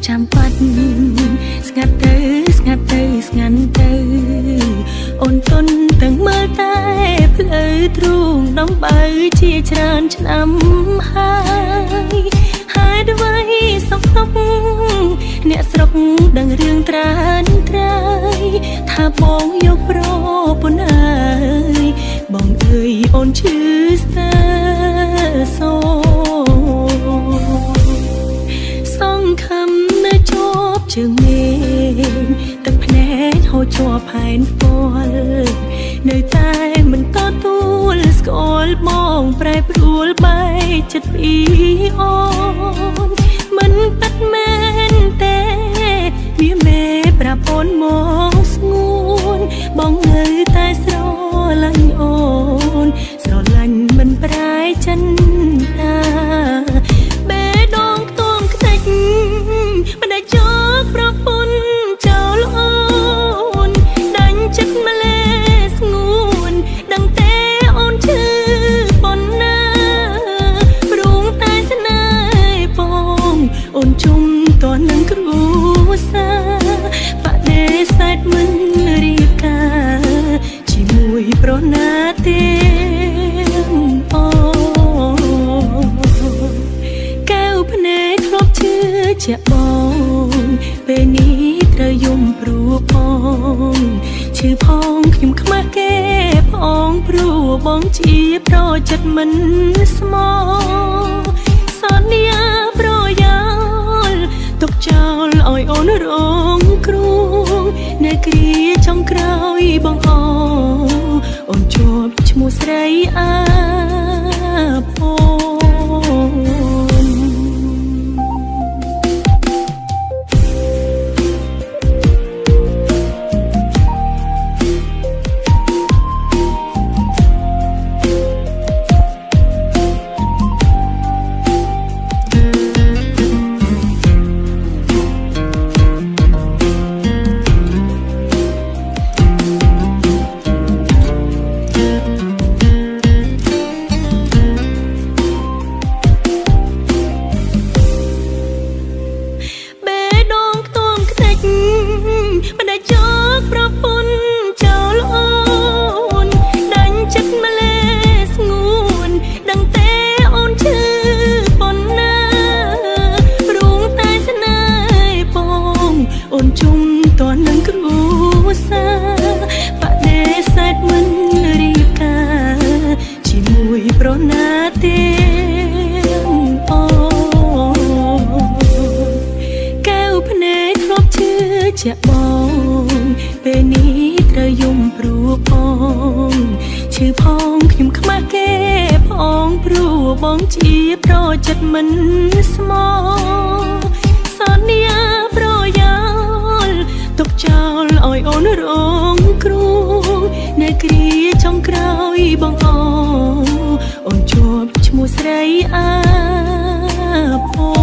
ចាំបាត់ស្ងាត់ទៅស្ងាត់ទៅស្ងាត់ទៅអូនទុនទាំងមើលតែផ្លូវទ្រូងដំបើជាច្រើនឆ្នាំហើយហេតុអ្វីសោកទុកអ្នកស្រុកដឹងរឿងត្រានត្រៃថាបងយកប្រពន្ធអើយបងអើយអូនឈឺស្ទើសោសង្ឃឹមនៅជាប់ជើងមេទឹកភ្នែកហូរជាប់ផែនពណ៌នៅតែមិនទទួលស្គាល់បងប្រែប្រួលបែកចិត្តពីអូនមិនពិតមែនទេវាមេប្រាប់អូនមកស្ងួនបងនៅតែស្រឡាញ់អូនស្រឡាញ់មិនប្រែចិនតាបេះដូងខ្ទង់ខ្ទេចមិនได้យកប្រពន្ធចោលអូនដាច់ចិត្តម្លេស្ងួនដឹងទេអូនឈឺប៉ុណ្ណាព្រួងតែស្នេហ៍បងអូនជុំតនឹងគ្រួសារបដិសេធមិនរៀបការជាមួយប្រណាទេអូកែវភ្នែកធ្លាប់ឈឺជាបងពេលនេះត្រូវយំព្រោះផងឈឺផងខ្ញុំខ្មាស់គេផងព្រោះបងជាប្រចិត្តមិនស្មោសន្យាប្រយោលទុកចោលឲ្យអូនរងគ្រោះនៅគ្រាចុងក្រោយបងអូនជាប់ឈ្មោះស្រីអាភពមិនได้យកប្រពន្ធចោលអូនដាច់ចិត្តម្លេស្ងួនដឹងទេអូនឈឺប៉ុណ្ណាព្រួងតែស្នេហ៍បងអូនជុំតនឹងគ្រួសារបដិសេធមិនរៀបការជាមួយប្រណាទេអូកែវភ្នែកធ្លាប់ឈឺជាបងពេលនេះត្រូវយំព្រោះផងឈឺផងខ្ញុំខ្មាស់គេផងព្រោះបងជាប្រចិត្តមិនស្មោសន្យាប្រយោលទុកចោលឲ្យអូនរងគ្រោះនៅគ្រាចុងក្រោយបងអូនជាប់ឈ្មោះស្រីអាភព